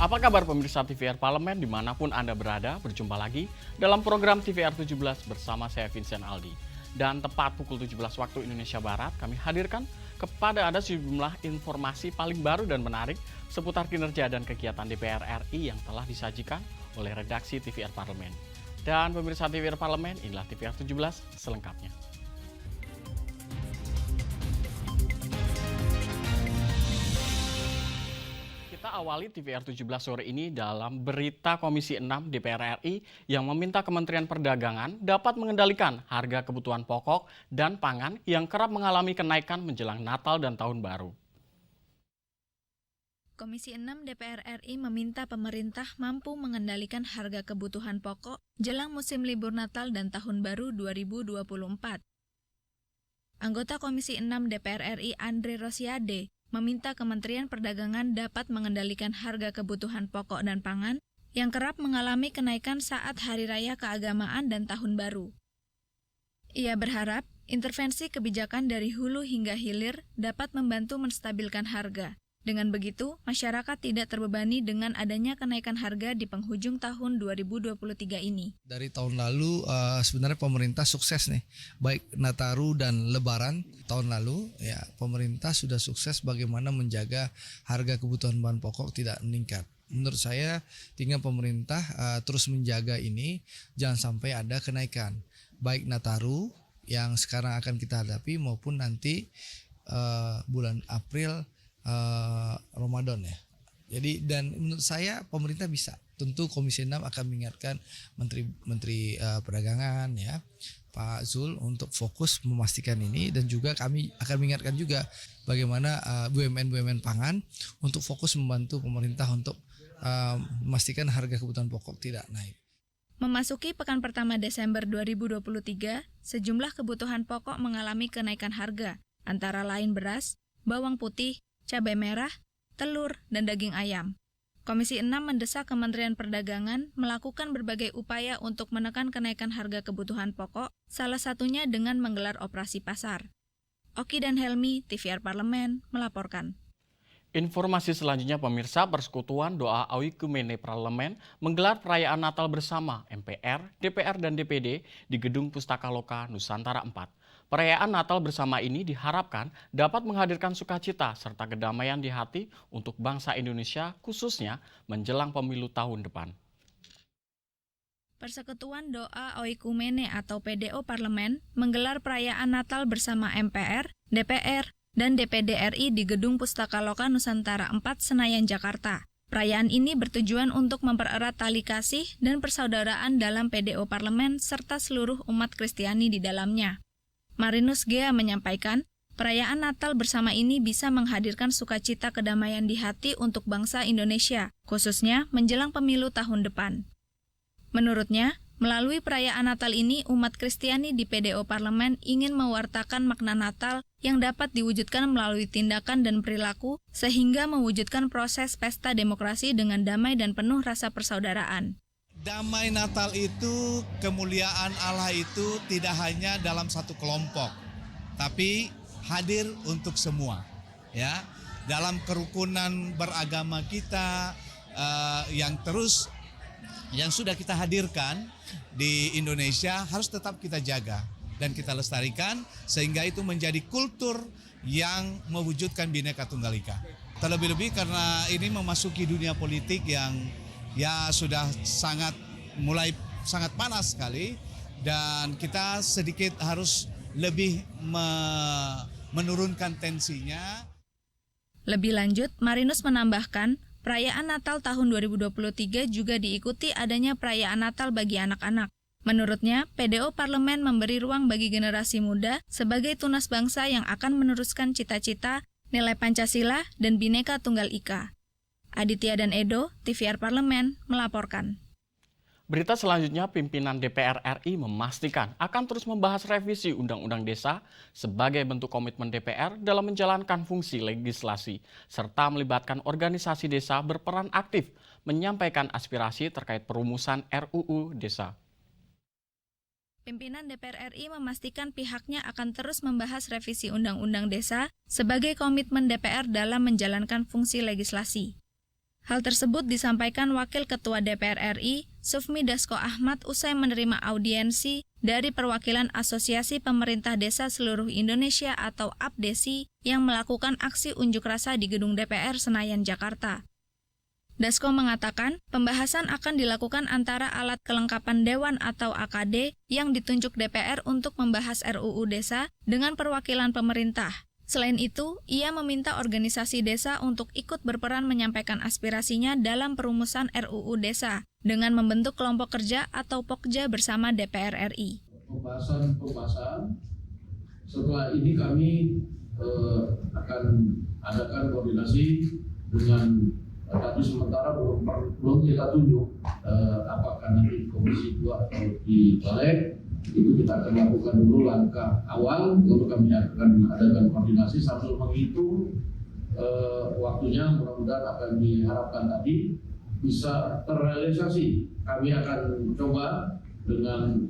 Apa kabar pemirsa TVR Parlemen dimanapun Anda berada, berjumpa lagi dalam program TVR 17 bersama saya Vincent Aldi. Dan tepat pukul 17 waktu Indonesia Barat, kami hadirkan kepada Anda sejumlah informasi paling baru dan menarik seputar kinerja dan kegiatan DPR RI yang telah disajikan oleh redaksi TVR Parlemen. Dan pemirsa TVR Parlemen, inilah TVR 17 selengkapnya. Kita awali TVR 17 sore ini dalam berita Komisi 6 DPR RI yang meminta Kementerian Perdagangan dapat mengendalikan harga kebutuhan pokok dan pangan yang kerap mengalami kenaikan menjelang Natal dan Tahun Baru. Komisi 6 DPR RI meminta pemerintah mampu mengendalikan harga kebutuhan pokok jelang musim libur Natal dan Tahun Baru 2024. Anggota Komisi 6 DPR RI Andre Rosiade meminta Kementerian Perdagangan dapat mengendalikan harga kebutuhan pokok dan pangan yang kerap mengalami kenaikan saat Hari Raya Keagamaan dan Tahun Baru. Ia berharap intervensi kebijakan dari hulu hingga hilir dapat membantu menstabilkan harga. Dengan begitu, masyarakat tidak terbebani dengan adanya kenaikan harga di penghujung tahun 2023 ini. Dari tahun lalu sebenarnya pemerintah sukses nih, baik Nataru dan Lebaran tahun lalu ya pemerintah sudah sukses bagaimana menjaga harga kebutuhan bahan pokok tidak meningkat. Menurut saya tinggal pemerintah terus menjaga ini jangan sampai ada kenaikan, baik Nataru yang sekarang akan kita hadapi maupun nanti bulan April Ramadan ya. Jadi dan menurut saya pemerintah bisa. Tentu Komisi 6 akan mengingatkan Menteri Perdagangan ya, Pak Zul untuk fokus memastikan ini dan juga kami akan mengingatkan juga bagaimana BUMN pangan untuk fokus membantu pemerintah untuk memastikan harga kebutuhan pokok tidak naik. Memasuki pekan pertama Desember 2023, sejumlah kebutuhan pokok mengalami kenaikan harga, antara lain beras, bawang putih, cabai merah, telur, dan daging ayam. Komisi 6 mendesak Kementerian Perdagangan melakukan berbagai upaya untuk menekan kenaikan harga kebutuhan pokok, salah satunya dengan menggelar operasi pasar. Oki dan Helmi, TVR Parlemen, melaporkan. Informasi selanjutnya pemirsa, Persekutuan Doa Oikumene Parlemen menggelar perayaan Natal bersama MPR, DPR, dan DPD di Gedung Pustaka Loka Nusantara 4. Perayaan Natal bersama ini diharapkan dapat menghadirkan sukacita serta kedamaian di hati untuk bangsa Indonesia khususnya menjelang pemilu tahun depan. Persekutuan Doa Oikumene atau PDO Parlemen menggelar perayaan Natal bersama MPR, DPR, dan DPD RI di Gedung Pustaka Loka Nusantara 4 Senayan, Jakarta. Perayaan ini bertujuan untuk mempererat tali kasih dan persaudaraan dalam PDO Parlemen serta seluruh umat Kristiani di dalamnya. Marinus Gea menyampaikan, perayaan Natal bersama ini bisa menghadirkan sukacita kedamaian di hati untuk bangsa Indonesia, khususnya menjelang pemilu tahun depan. Menurutnya, melalui perayaan Natal ini, umat Kristiani di PDO Parlemen ingin mewartakan makna Natal yang dapat diwujudkan melalui tindakan dan perilaku, sehingga mewujudkan proses pesta demokrasi dengan damai dan penuh rasa persaudaraan. Damai Natal itu, kemuliaan Allah itu tidak hanya dalam satu kelompok, tapi hadir untuk semua. Ya, dalam kerukunan beragama kita yang sudah kita hadirkan di Indonesia harus tetap kita jaga dan kita lestarikan sehingga itu menjadi kultur yang mewujudkan Bhinneka Tunggal Ika. Terlebih-lebih karena ini memasuki dunia politik yang ya sudah mulai sangat panas sekali dan kita sedikit harus lebih menurunkan tensinya. Lebih lanjut, Marinus menambahkan, perayaan Natal tahun 2023 juga diikuti adanya perayaan Natal bagi anak-anak. Menurutnya, PDO Parlemen memberi ruang bagi generasi muda sebagai tunas bangsa yang akan meneruskan cita-cita, nilai Pancasila, dan Bhinneka Tunggal Ika. Aditya dan Edo, TVR Parlemen, melaporkan. Berita selanjutnya, pimpinan DPR RI memastikan akan terus membahas revisi Undang-Undang Desa sebagai bentuk komitmen DPR dalam menjalankan fungsi legislasi, serta melibatkan organisasi desa berperan aktif menyampaikan aspirasi terkait perumusan RUU Desa. Pimpinan DPR RI memastikan pihaknya akan terus membahas revisi Undang-Undang Desa sebagai komitmen DPR dalam menjalankan fungsi legislasi. Hal tersebut disampaikan Wakil Ketua DPR RI, Sufmi Dasko Ahmad usai menerima audiensi dari perwakilan Asosiasi Pemerintah Desa Seluruh Indonesia atau APDESI yang melakukan aksi unjuk rasa di Gedung DPR Senayan, Jakarta. Dasko mengatakan, pembahasan akan dilakukan antara alat kelengkapan Dewan atau AKD yang ditunjuk DPR untuk membahas RUU Desa dengan perwakilan pemerintah. Selain itu, ia meminta organisasi desa untuk ikut berperan menyampaikan aspirasinya dalam perumusan RUU Desa dengan membentuk kelompok kerja atau Pokja bersama DPR RI. Pembahasan setelah ini kami akan adakan koordinasi dengan tapi sementara belum kita tunjuk apakah nanti Komisi 2 atau di Balik. Itu kita akan lakukan dulu langkah awal, lalu kami akan adakan koordinasi sambil menghitung waktunya. Mudah-mudahan apa yang diharapkan tadi bisa terrealisasi. Kami akan coba dengan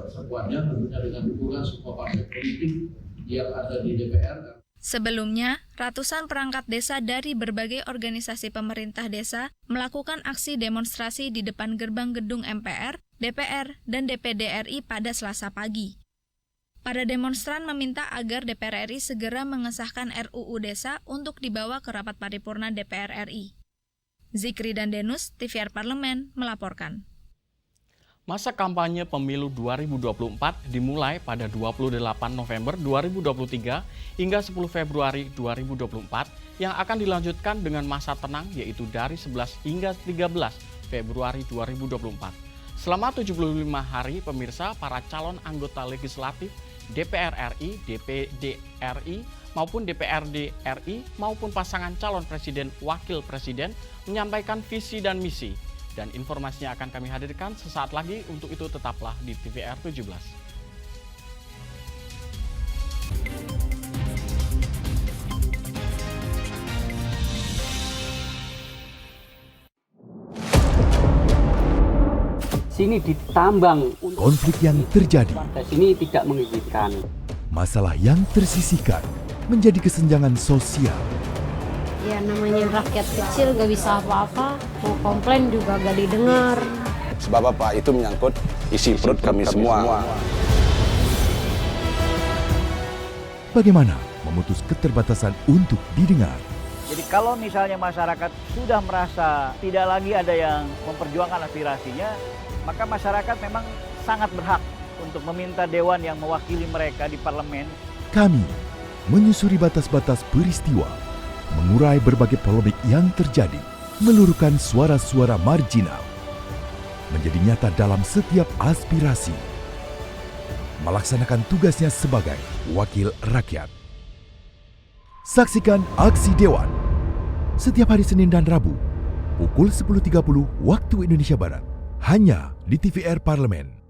sekuatnya, tentunya dengan dukungan semua partai politik yang ada di DPR. Sebelumnya, ratusan perangkat desa dari berbagai organisasi pemerintah desa melakukan aksi demonstrasi di depan gerbang gedung MPR, DPR, dan DPD RI pada Selasa pagi. Para demonstran meminta agar DPR RI segera mengesahkan RUU Desa untuk dibawa ke rapat paripurna DPR RI. Zikri dan Denus, TVR Parlemen, melaporkan. Masa kampanye pemilu 2024 dimulai pada 28 November 2023 hingga 10 Februari 2024 yang akan dilanjutkan dengan masa tenang yaitu dari 11 hingga 13 Februari 2024. Selama 75 hari, pemirsa, para calon anggota legislatif DPR RI, DPD RI, maupun DPRD RI, maupun pasangan calon presiden wakil presiden menyampaikan visi dan misi. Dan informasinya akan kami hadirkan sesaat lagi. Untuk itu tetaplah di TVR 17. Sini ditambang. Konflik yang terjadi, Sini tidak mengizinkan. masalah yang tersisihkan menjadi kesenjangan sosial. Ya namanya rakyat kecil gak bisa apa-apa, mau komplain juga gak didengar. Sebab apa? Itu menyangkut isi perut kami semua. Bagaimana memutus keterbatasan untuk didengar? Jadi kalau misalnya masyarakat sudah merasa tidak lagi ada yang memperjuangkan aspirasinya, maka masyarakat memang sangat berhak untuk meminta dewan yang mewakili mereka di parlemen. Kami menyusuri batas-batas peristiwa, mengurai berbagai polemik yang terjadi, meluruhkan suara-suara marginal, menjadi nyata dalam setiap aspirasi, melaksanakan tugasnya sebagai wakil rakyat. Saksikan Aksi Dewan setiap hari Senin dan Rabu pukul 10.30 waktu Indonesia Barat, hanya di TVR Parlemen.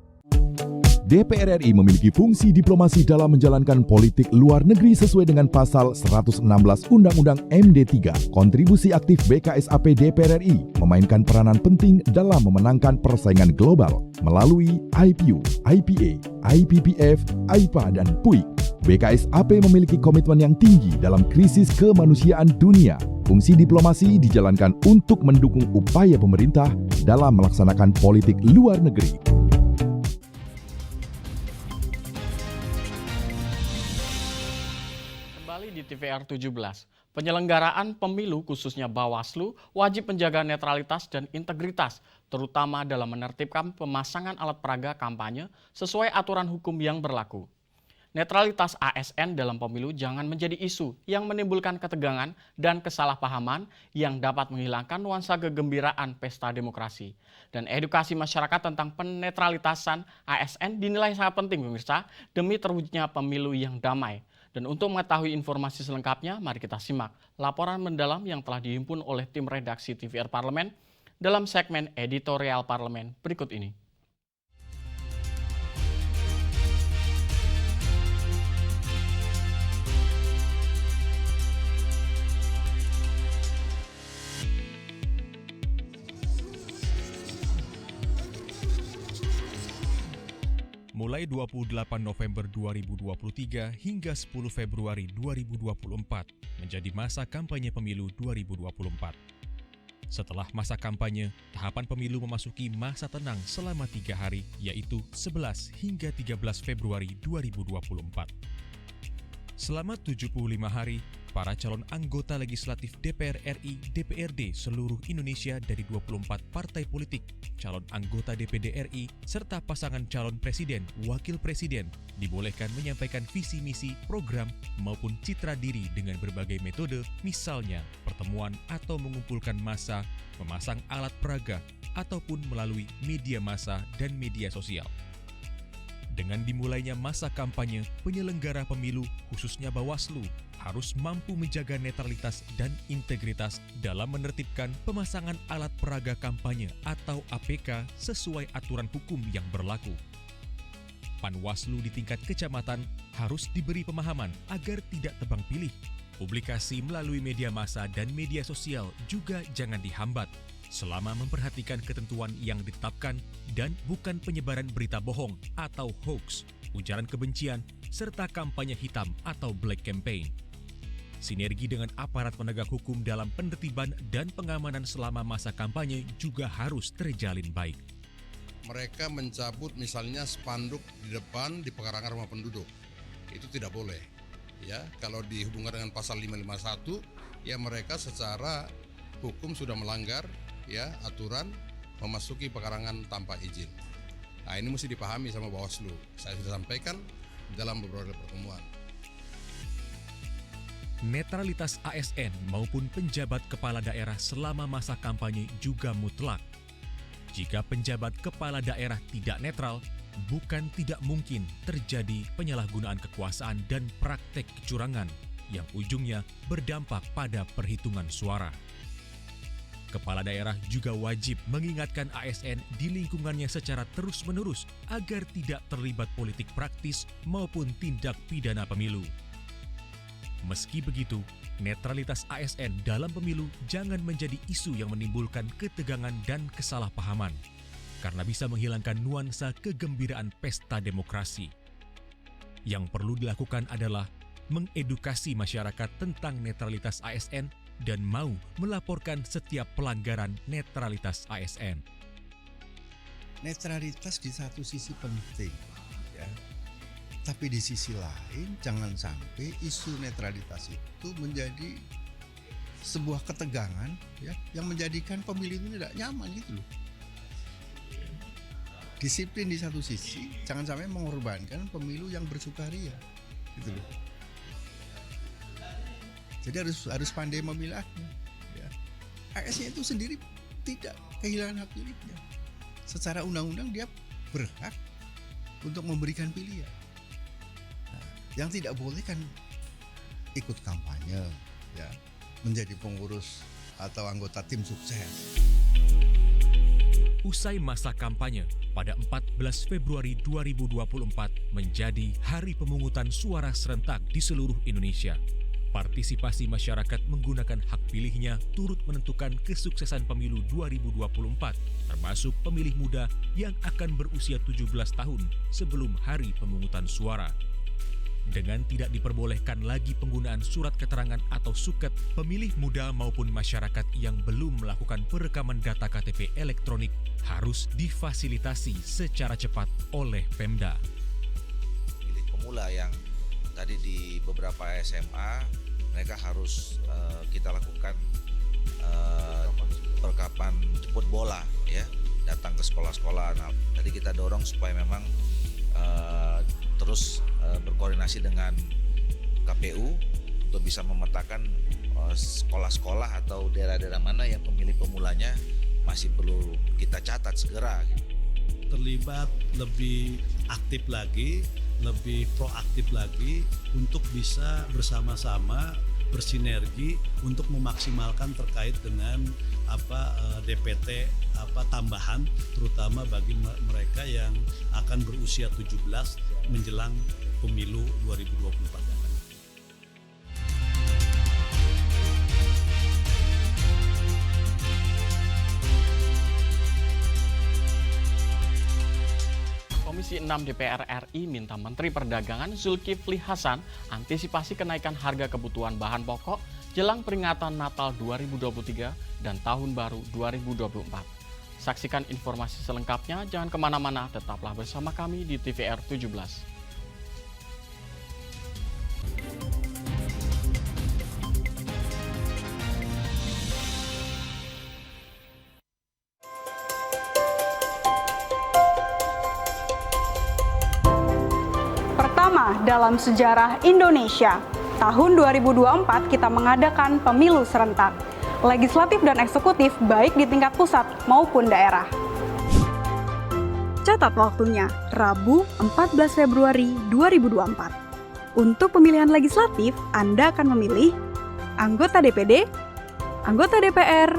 DPR RI memiliki fungsi diplomasi dalam menjalankan politik luar negeri sesuai dengan pasal 116 Undang-Undang MD3. Kontribusi aktif BKSAP DPR RI memainkan peranan penting dalam memenangkan persaingan global melalui IPU, IPA, IPPF, IPA, dan PUIK. BKSAP memiliki komitmen yang tinggi dalam krisis kemanusiaan dunia. Fungsi diplomasi dijalankan untuk mendukung upaya pemerintah dalam melaksanakan politik luar negeri. Di TVR 17, penyelenggaraan pemilu khususnya Bawaslu wajib menjaga netralitas dan integritas, terutama dalam menertibkan pemasangan alat peraga kampanye sesuai aturan hukum yang berlaku. Netralitas ASN dalam pemilu jangan menjadi isu yang menimbulkan ketegangan dan kesalahpahaman yang dapat menghilangkan nuansa kegembiraan pesta demokrasi. Dan edukasi masyarakat tentang penetralitasan ASN dinilai sangat penting, pemirsa, demi terwujudnya pemilu yang damai. Dan untuk mengetahui informasi selengkapnya, mari kita simak laporan mendalam yang telah dihimpun oleh tim redaksi TVR Parlemen dalam segmen editorial Parlemen berikut ini. Mulai 28 November 2023 hingga 10 Februari 2024 menjadi masa kampanye pemilu 2024. Setelah masa kampanye, tahapan pemilu memasuki masa tenang selama 3 hari, yaitu 11 hingga 13 Februari 2024. Selama 75 hari, para calon anggota legislatif DPR RI, DPRD seluruh Indonesia dari 24 partai politik, calon anggota DPD RI, serta pasangan calon presiden, wakil presiden dibolehkan menyampaikan visi misi, program, maupun citra diri dengan berbagai metode, misalnya pertemuan atau mengumpulkan massa, memasang alat peraga, ataupun melalui media massa dan media sosial. Dengan dimulainya masa kampanye, penyelenggara pemilu, khususnya Bawaslu, harus mampu menjaga netralitas dan integritas dalam menertibkan pemasangan alat peraga kampanye atau APK sesuai aturan hukum yang berlaku. Panwaslu di tingkat kecamatan harus diberi pemahaman agar tidak tebang pilih. Publikasi melalui media massa dan media sosial juga jangan dihambat, selama memperhatikan ketentuan yang ditetapkan dan bukan penyebaran berita bohong atau hoax, ujaran kebencian, serta kampanye hitam atau black campaign. Sinergi dengan aparat penegak hukum dalam penertiban dan pengamanan selama masa kampanye juga harus terjalin baik. Mereka mencabut misalnya spanduk di depan di pekarangan rumah penduduk. Itu tidak boleh. Ya, kalau dihubungkan dengan pasal 551, ya mereka secara hukum sudah melanggar ya aturan memasuki pekarangan tanpa izin. Nah, ini mesti dipahami sama Bawaslu. Saya sudah sampaikan dalam beberapa pertemuan. Netralitas ASN maupun penjabat kepala daerah selama masa kampanye juga mutlak. Jika penjabat kepala daerah tidak netral, bukan tidak mungkin terjadi penyalahgunaan kekuasaan dan praktek kecurangan yang ujungnya berdampak pada perhitungan suara. Kepala daerah juga wajib mengingatkan ASN di lingkungannya secara terus-menerus agar tidak terlibat politik praktis maupun tindak pidana pemilu. Meski begitu, netralitas ASN dalam pemilu jangan menjadi isu yang menimbulkan ketegangan dan kesalahpahaman, karena bisa menghilangkan nuansa kegembiraan pesta demokrasi. Yang perlu dilakukan adalah mengedukasi masyarakat tentang netralitas ASN dan mau melaporkan setiap pelanggaran netralitas ASN. Netralitas di satu sisi penting, ya. Tapi di sisi lain jangan sampai isu netralitas itu menjadi sebuah ketegangan, ya, yang menjadikan pemilih itu tidak nyaman gitu loh. Disiplin di satu sisi, jangan sampai mengorbankan pemilu yang bersukaria, gitu loh. Jadi harus pandai memilahnya. Ya. ASN itu sendiri tidak kehilangan hak pilihnya. Secara undang-undang dia berhak untuk memberikan pilihan. Nah, yang tidak boleh kan ikut kampanye, ya, menjadi pengurus atau anggota tim sukses. Usai masa kampanye pada 14 Februari 2024 menjadi hari pemungutan suara serentak di seluruh Indonesia. Partisipasi masyarakat menggunakan hak pilihnya turut menentukan kesuksesan pemilu 2024, termasuk pemilih muda yang akan berusia 17 tahun sebelum hari pemungutan suara. Dengan tidak diperbolehkan lagi penggunaan surat keterangan atau suket, pemilih muda maupun masyarakat yang belum melakukan perekaman data KTP elektronik harus difasilitasi secara cepat oleh Pemda. Pemilih pemula yang tadi di beberapa SMA mereka harus kita lakukan perekaman jemput bola, ya, datang ke sekolah-sekolah. Nah, tadi kita dorong supaya memang terus berkoordinasi dengan KPU untuk bisa memetakan sekolah-sekolah atau daerah-daerah mana yang pemilih pemulanya masih perlu kita catat segera. Terlibat lebih aktif lagi, lebih proaktif lagi untuk bisa bersama-sama bersinergi untuk memaksimalkan terkait dengan DPT tambahan, terutama bagi mereka yang akan berusia 17 menjelang pemilu 2024. Komisi 6 DPR RI minta Menteri Perdagangan Zulkifli Hasan antisipasi kenaikan harga kebutuhan bahan pokok jelang peringatan Natal 2023 dan Tahun Baru 2024. Saksikan informasi selengkapnya, jangan kemana-mana, tetaplah bersama kami di TVR 17. Pertama dalam sejarah Indonesia, tahun 2024 kita mengadakan pemilu serentak, legislatif dan eksekutif baik di tingkat pusat maupun daerah. Catat waktunya, Rabu 14 Februari 2024. Untuk pemilihan legislatif, Anda akan memilih anggota DPD, anggota DPR,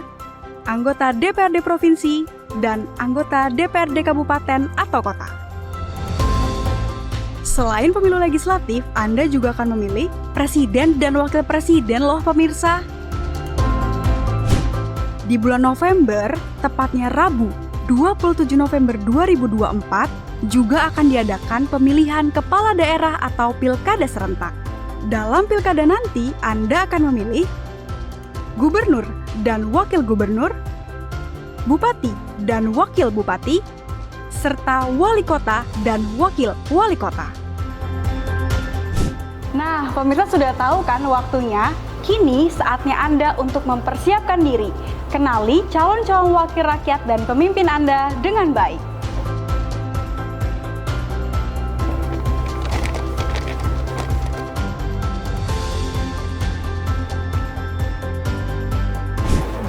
anggota DPRD Provinsi, dan anggota DPRD Kabupaten atau Kota. Selain pemilu legislatif, Anda juga akan memilih presiden dan wakil presiden loh pemirsa. Di bulan November, tepatnya Rabu 27 November 2024, juga akan diadakan pemilihan kepala daerah atau pilkada serentak. Dalam pilkada nanti, Anda akan memilih gubernur dan wakil gubernur, bupati dan wakil bupati, serta wali kota dan wakil wali kota. Nah, pemirsa sudah tahu kan waktunya? Kini saatnya Anda untuk mempersiapkan diri. Kenali calon-calon wakil rakyat dan pemimpin Anda dengan baik.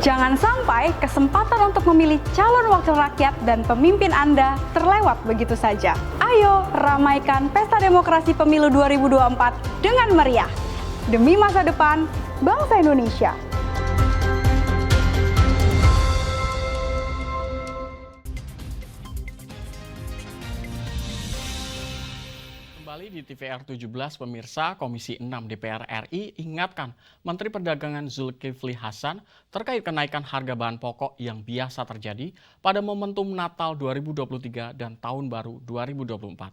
Jangan sampai kesempatan untuk memilih calon wakil rakyat dan pemimpin Anda terlewat begitu saja. Ayo ramaikan pesta demokrasi pemilu 2024 dengan meriah. Demi masa depan bangsa Indonesia. Kembali di TVR 17, pemirsa, Komisi 6 DPR RI ingatkan Menteri Perdagangan Zulkifli Hasan terkait kenaikan harga bahan pokok yang biasa terjadi pada momentum Natal 2023 dan Tahun Baru 2024.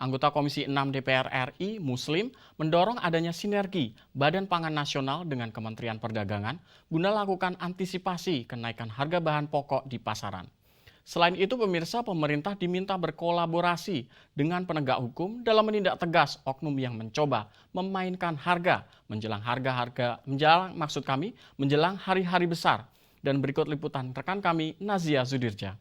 Anggota Komisi 6 DPR RI, Muslim, mendorong adanya sinergi Badan Pangan Nasional dengan Kementerian Perdagangan guna lakukan antisipasi kenaikan harga bahan pokok di pasaran. Selain itu, pemirsa, pemerintah diminta berkolaborasi dengan penegak hukum dalam menindak tegas oknum yang mencoba memainkan harga menjelang hari-hari besar. Dan berikut liputan rekan kami Nazia Zudirja.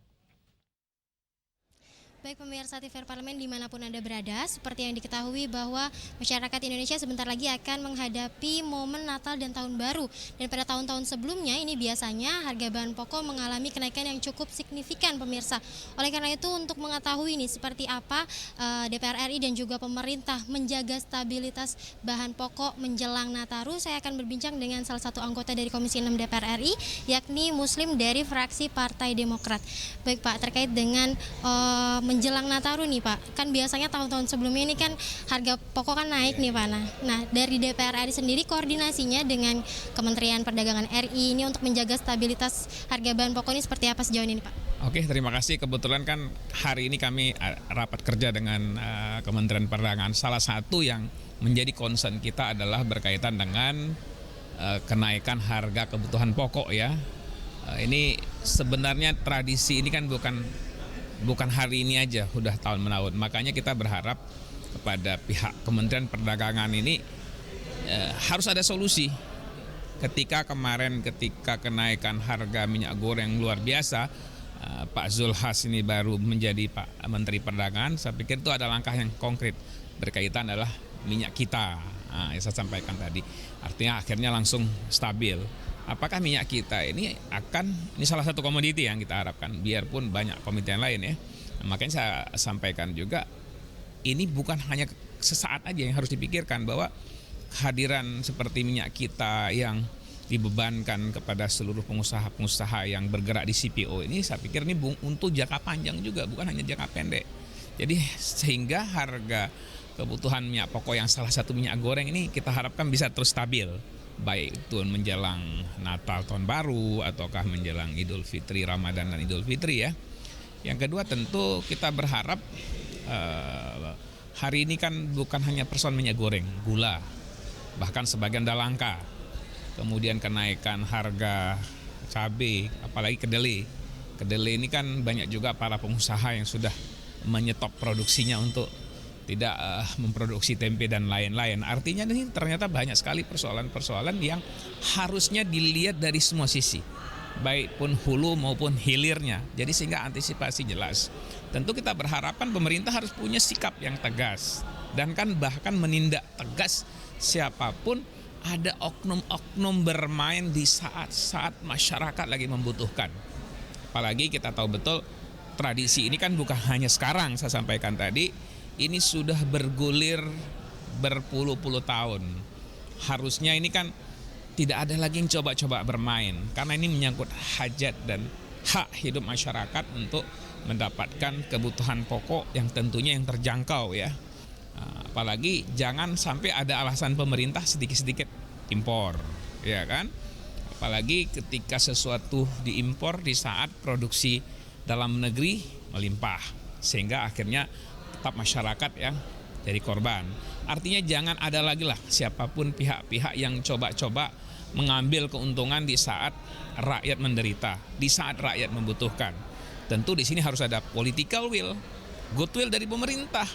Baik pemirsa TVR Parlemen dimanapun Anda berada, seperti yang diketahui bahwa masyarakat Indonesia sebentar lagi akan menghadapi momen Natal dan Tahun Baru. Dan pada tahun-tahun sebelumnya ini biasanya harga bahan pokok mengalami kenaikan yang cukup signifikan pemirsa. Oleh karena itu untuk mengetahui ini seperti apa DPR RI dan juga pemerintah menjaga stabilitas bahan pokok menjelang Nataru, saya akan berbincang dengan salah satu anggota dari Komisi 6 DPR RI, yakni Muslim dari fraksi Partai Demokrat. Baik Pak, terkait dengan menjelang Nataru nih Pak, kan biasanya tahun-tahun sebelumnya ini kan harga pokok kan naik nih Pak. Nah dari DPR RI sendiri koordinasinya dengan Kementerian Perdagangan RI ini untuk menjaga stabilitas harga bahan pokok ini seperti apa sejauh ini Pak? Oke, terima kasih. Kebetulan kan hari ini kami rapat kerja dengan Kementerian Perdagangan. Salah satu yang menjadi concern kita adalah berkaitan dengan kenaikan harga kebutuhan pokok ya. Ini sebenarnya tradisi ini kan bukan hari ini aja, udah tahun menahun. Makanya kita berharap kepada pihak Kementerian Perdagangan ini harus ada solusi. Ketika kenaikan harga minyak goreng luar biasa, Pak Zulhas ini baru menjadi Pak Menteri Perdagangan, saya pikir itu ada langkah yang konkret berkaitan adalah minyak kita. Yang saya sampaikan tadi, artinya akhirnya langsung stabil. Apakah minyak kita ini salah satu komoditi yang kita harapkan, biarpun banyak komoditi yang lain ya. Makanya saya sampaikan juga, ini bukan hanya sesaat aja yang harus dipikirkan, bahwa kehadiran seperti minyak kita yang dibebankan kepada seluruh pengusaha-pengusaha yang bergerak di CPO ini, saya pikir ini untuk jangka panjang juga, bukan hanya jangka pendek. Jadi sehingga harga kebutuhan minyak pokok yang salah satu minyak goreng ini kita harapkan bisa terus stabil, baik itu menjelang Natal Tahun Baru ataukah menjelang Idul Fitri, Ramadan dan Idul Fitri ya. Yang kedua tentu kita berharap hari ini kan bukan hanya persoalan minyak goreng, gula, bahkan sebagian udah langka. kemudian kenaikan harga cabai, apalagi kedelai. Kedelai ini kan banyak juga para pengusaha yang sudah menyetop produksinya untuk tidak memproduksi tempe dan lain-lain. Artinya ini ternyata banyak sekali persoalan-persoalan yang harusnya dilihat dari semua sisi, baik pun hulu maupun hilirnya. Jadi sehingga antisipasi jelas. Tentu kita berharapan pemerintah harus punya sikap yang tegas dan kan bahkan menindak tegas siapapun ada oknum-oknum bermain di saat-saat masyarakat lagi membutuhkan. Apalagi kita tahu betul tradisi ini kan bukan hanya sekarang, saya sampaikan tadi, ini sudah bergulir berpuluh-puluh tahun. Harusnya ini kan tidak ada lagi yang coba-coba bermain, karena ini menyangkut hajat dan hak hidup masyarakat untuk mendapatkan kebutuhan pokok yang tentunya yang terjangkau ya. Apalagi jangan sampai ada alasan pemerintah sedikit-sedikit impor, ya kan? Apalagi ketika sesuatu diimpor di saat produksi dalam negeri melimpah, sehingga akhirnya tetap masyarakat yang jadi korban. Artinya jangan ada lagi lah siapapun pihak-pihak yang coba-coba mengambil keuntungan di saat rakyat menderita, di saat rakyat membutuhkan. Tentu di sini harus ada political will, goodwill dari pemerintah.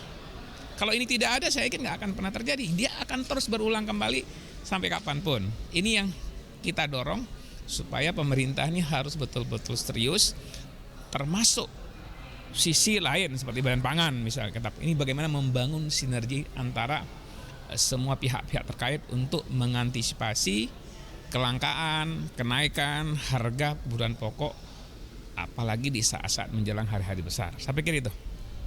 Kalau ini tidak ada, saya yakin nggak akan pernah terjadi. Dia akan terus berulang kembali sampai kapanpun. Ini yang kita dorong supaya pemerintah ini harus betul-betul serius, termasuk sisi lain seperti Badan Pangan misalnya. Ini bagaimana membangun sinergi antara semua pihak-pihak terkait untuk mengantisipasi kelangkaan, kenaikan harga kebutuhan pokok, apalagi di saat-saat menjelang hari-hari besar. Saya pikir itu.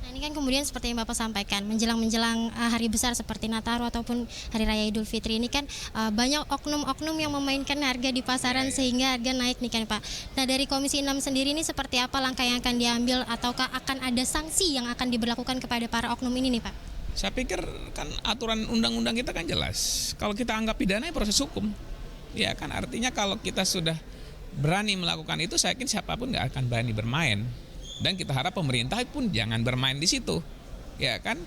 Nah, ini kan kemudian seperti yang Bapak sampaikan, menjelang hari besar seperti Nataru ataupun Hari Raya Idul Fitri ini kan banyak oknum-oknum yang memainkan harga di pasaran sehingga harga naik nih kan Pak. Nah, dari Komisi 6 sendiri ini seperti apa langkah yang akan diambil ataukah akan ada sanksi yang akan diberlakukan kepada para oknum ini nih Pak? Saya pikir kan aturan undang-undang kita kan jelas. Kalau kita anggap pidana ya proses hukum. Ya kan artinya kalau kita sudah berani melakukan itu, saya yakin siapapun nggak akan berani bermain. Dan kita harap pemerintah pun jangan bermain di situ, ya kan?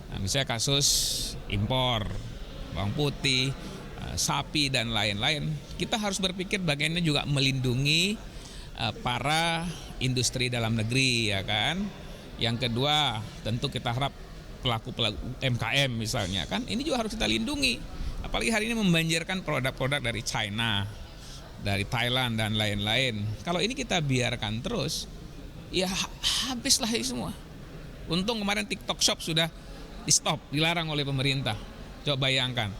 Nah, misalnya kasus impor bawang putih, sapi dan lain-lain, kita harus berpikir bagaimana juga melindungi para industri dalam negeri, ya kan? Yang kedua, tentu kita harap pelaku-pelaku UMKM misalnya kan, ini juga harus kita lindungi. Apalagi hari ini membanjirkan produk-produk dari China, dari Thailand dan lain-lain. Kalau ini kita biarkan terus, ya habislah ini semua. Untung kemarin TikTok Shop sudah di stop, dilarang oleh pemerintah. Coba bayangkan,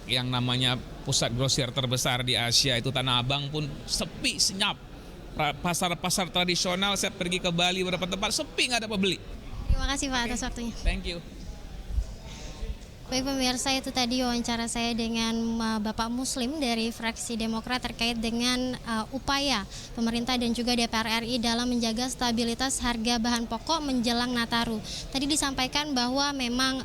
yang namanya pusat grosir terbesar di Asia itu Tanah Abang pun sepi, senyap. Pasar-pasar tradisional, saya pergi ke Bali beberapa tempat sepi, nggak ada pembeli. Terima kasih Pak atas waktunya. Thank you. Baik pemirsa, itu tadi wawancara saya dengan Bapak Muslim dari fraksi Demokrat terkait dengan upaya pemerintah dan juga DPR RI dalam menjaga stabilitas harga bahan pokok menjelang Nataru. Tadi disampaikan bahwa memang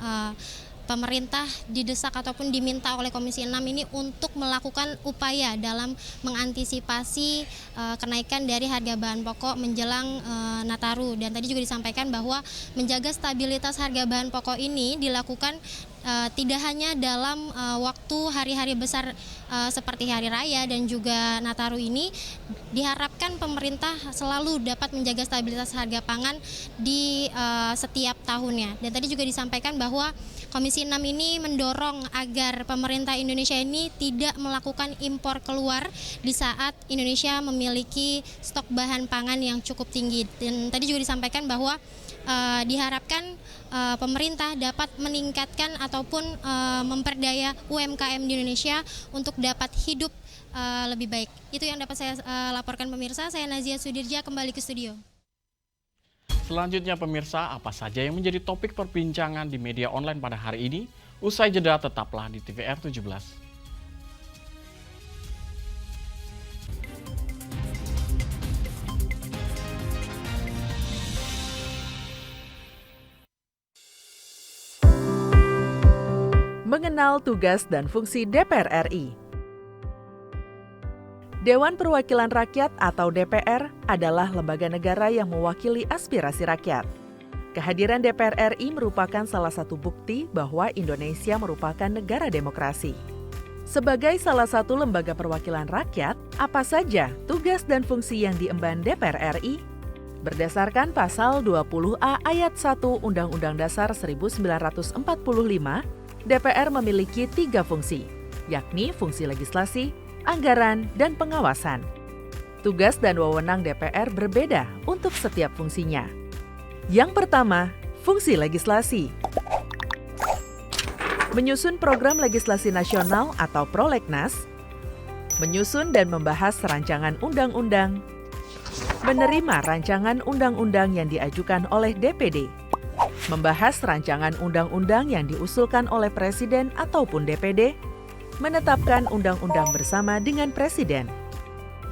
pemerintah didesak ataupun diminta oleh Komisi 6 ini untuk melakukan upaya dalam mengantisipasi kenaikan dari harga bahan pokok menjelang Nataru. Dan tadi juga disampaikan bahwa menjaga stabilitas harga bahan pokok ini dilakukan tidak hanya dalam waktu hari-hari besar seperti Hari Raya dan juga Nataru ini, diharapkan pemerintah selalu dapat menjaga stabilitas harga pangan di setiap tahunnya. Dan tadi juga disampaikan bahwa Komisi 6 ini mendorong agar pemerintah Indonesia ini tidak melakukan impor keluar di saat Indonesia memiliki stok bahan pangan yang cukup tinggi. Dan tadi juga disampaikan bahwa diharapkan pemerintah dapat meningkatkan ataupun memperdaya UMKM di Indonesia untuk dapat hidup lebih baik. Itu yang dapat saya laporkan pemirsa. Saya Nazia Sudirja, kembali ke studio. Selanjutnya pemirsa, apa saja yang menjadi topik perbincangan di media online pada hari ini? Usai jeda tetaplah di TVR 17. Mengenal tugas dan fungsi DPR RI. Dewan Perwakilan Rakyat atau DPR adalah lembaga negara yang mewakili aspirasi rakyat. Kehadiran DPR RI merupakan salah satu bukti bahwa Indonesia merupakan negara demokrasi. Sebagai salah satu lembaga perwakilan rakyat, apa saja tugas dan fungsi yang diemban DPR RI? Berdasarkan pasal 20A ayat 1 Undang-Undang Dasar 1945, DPR memiliki 3 fungsi, yakni fungsi legislasi, anggaran, dan pengawasan. Tugas dan wewenang DPR berbeda untuk setiap fungsinya. Yang pertama, fungsi legislasi. Menyusun program legislasi nasional atau prolegnas, menyusun dan membahas rancangan undang-undang, menerima rancangan undang-undang yang diajukan oleh DPD, membahas rancangan undang-undang yang diusulkan oleh Presiden ataupun DPD, menetapkan undang-undang bersama dengan Presiden,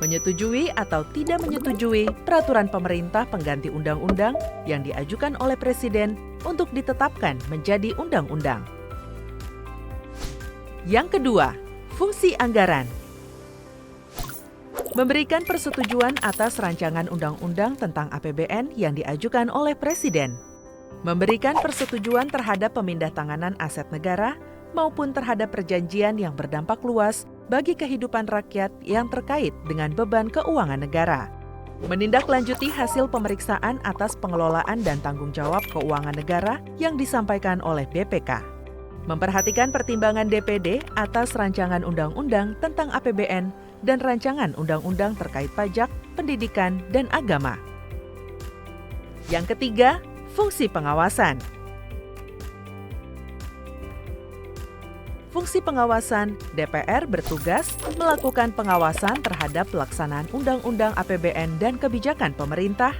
menyetujui atau tidak menyetujui peraturan pemerintah pengganti undang-undang yang diajukan oleh Presiden untuk ditetapkan menjadi undang-undang. Yang kedua, fungsi anggaran. Memberikan persetujuan atas rancangan undang-undang tentang APBN yang diajukan oleh Presiden. Memberikan persetujuan terhadap pemindahntanganan aset negara maupun terhadap perjanjian yang berdampak luas bagi kehidupan rakyat yang terkait dengan beban keuangan negara. Menindaklanjuti hasil pemeriksaan atas pengelolaan dan tanggung jawab keuangan negara yang disampaikan oleh BPK. Memperhatikan pertimbangan DPD atas rancangan undang-undang tentang APBN dan rancangan undang-undang terkait pajak, pendidikan, dan agama. Yang ketiga, fungsi pengawasan. Fungsi pengawasan, DPR bertugas melakukan pengawasan terhadap pelaksanaan undang-undang APBN dan kebijakan pemerintah,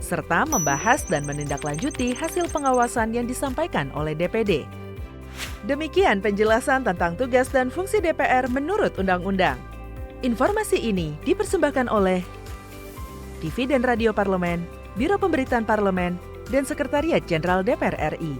serta membahas dan menindaklanjuti hasil pengawasan yang disampaikan oleh DPD. Demikian penjelasan tentang tugas dan fungsi DPR menurut Undang-Undang. Informasi ini dipersembahkan oleh TV dan Radio Parlemen, Biro Pemberitaan Parlemen, dan Sekretariat Jenderal DPR RI.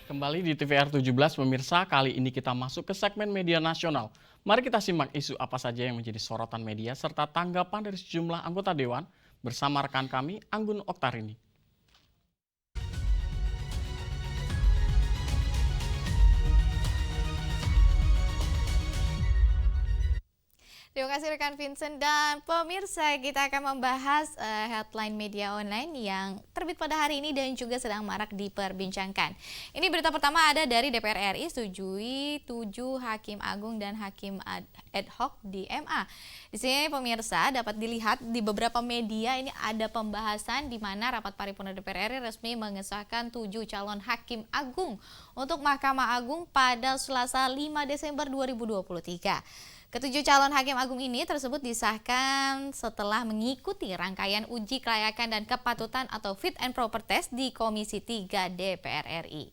Kembali di TVR 17 pemirsa, kali ini kita masuk ke segmen media nasional. Mari kita simak isu apa saja yang menjadi sorotan media serta tanggapan dari sejumlah anggota Dewan bersama rekan kami Anggun Oktarini. Terima kasih rekan Vincent dan pemirsa, kita akan membahas headline media online yang terbit pada hari ini dan juga sedang marak diperbincangkan. Ini berita pertama ada dari DPR RI setujui 7 hakim agung dan hakim ad hoc di MA. Di sini pemirsa dapat dilihat di beberapa media ini ada pembahasan di mana rapat paripurna DPR RI resmi mengesahkan 7 calon hakim agung untuk Mahkamah Agung pada Selasa 5 Desember 2023. Ketujuh calon hakim agung ini tersebut disahkan setelah mengikuti rangkaian uji kelayakan dan kepatutan atau fit and proper test di Komisi 3 DPR RI.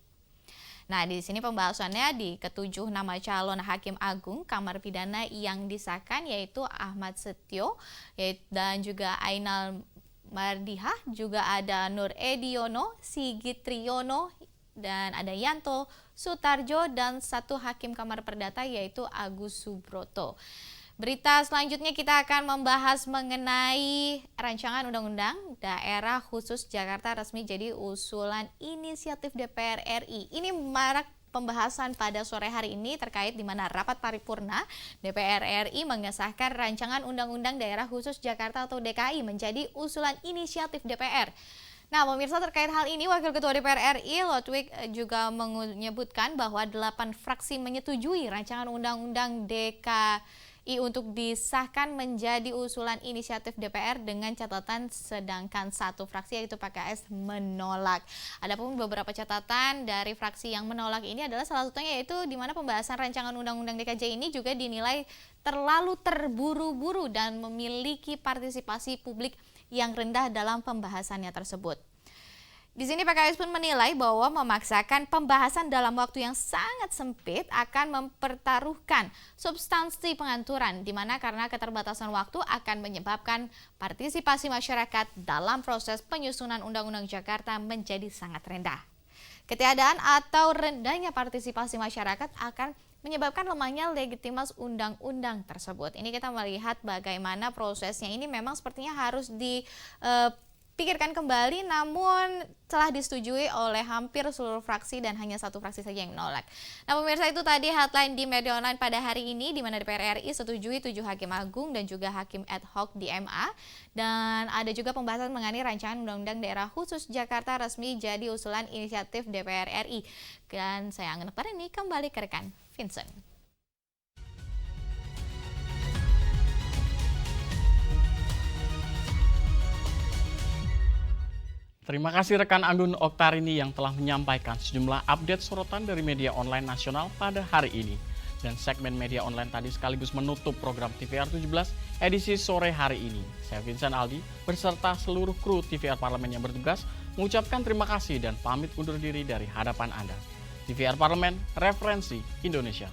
Nah, di sini pembahasannya di ketujuh nama calon hakim agung Kamar Pidana yang disahkan yaitu Ahmad Setio dan juga Ainal Mardihah, juga ada Nur Edi Yono, Sigit Triyono, dan ada Yanto Sutarjo dan satu hakim Kamar Perdata yaitu Agus Subroto. Berita selanjutnya kita akan membahas mengenai rancangan undang-undang daerah khusus Jakarta resmi jadi usulan inisiatif DPR RI. Ini marak pembahasan pada sore hari ini terkait di mana rapat paripurna DPR RI mengesahkan rancangan undang-undang daerah khusus Jakarta atau DKI menjadi usulan inisiatif DPR. Nah, pemirsa, terkait hal ini, Wakil Ketua DPR RI, Lodwig, juga menyebutkan bahwa 8 fraksi menyetujui rancangan undang-undang DKI untuk disahkan menjadi usulan inisiatif DPR dengan catatan sedangkan satu fraksi yaitu PKS menolak. Adapun beberapa catatan dari fraksi yang menolak ini adalah salah satunya yaitu di mana pembahasan rancangan undang-undang DKJ ini juga dinilai terlalu terburu-buru dan memiliki partisipasi publik yang rendah dalam pembahasannya tersebut. Di sini PKS pun menilai bahwa memaksakan pembahasan dalam waktu yang sangat sempit akan mempertaruhkan substansi pengaturan, di mana karena keterbatasan waktu akan menyebabkan partisipasi masyarakat dalam proses penyusunan Undang-Undang Jakarta menjadi sangat rendah. Ketiadaan atau rendahnya partisipasi masyarakat akan menyebabkan lemahnya legitimitas undang-undang tersebut. Ini kita melihat bagaimana prosesnya ini memang sepertinya harus dipikirkan kembali, namun telah disetujui oleh hampir seluruh fraksi dan hanya satu fraksi saja yang menolak. Nah pemirsa, itu tadi headline di media online pada hari ini, di mana DPR RI setujui 7 hakim agung dan juga hakim ad hoc di MA. Dan ada juga pembahasan mengenai rancangan Undang-Undang Daerah Khusus Jakarta resmi jadi usulan inisiatif DPR RI. Dan saya Angga Noktarini kembali ke rekan Vincent. Terima kasih rekan Anggun Oktarini yang telah menyampaikan sejumlah update sorotan dari media online nasional pada hari ini. Dan segmen media online tadi sekaligus menutup program TVR 17 edisi sore hari ini. Saya Vincent Aldi beserta seluruh kru TVR Parlemen yang bertugas mengucapkan terima kasih dan pamit undur diri dari hadapan Anda. TVR Parlemen, referensi Indonesia.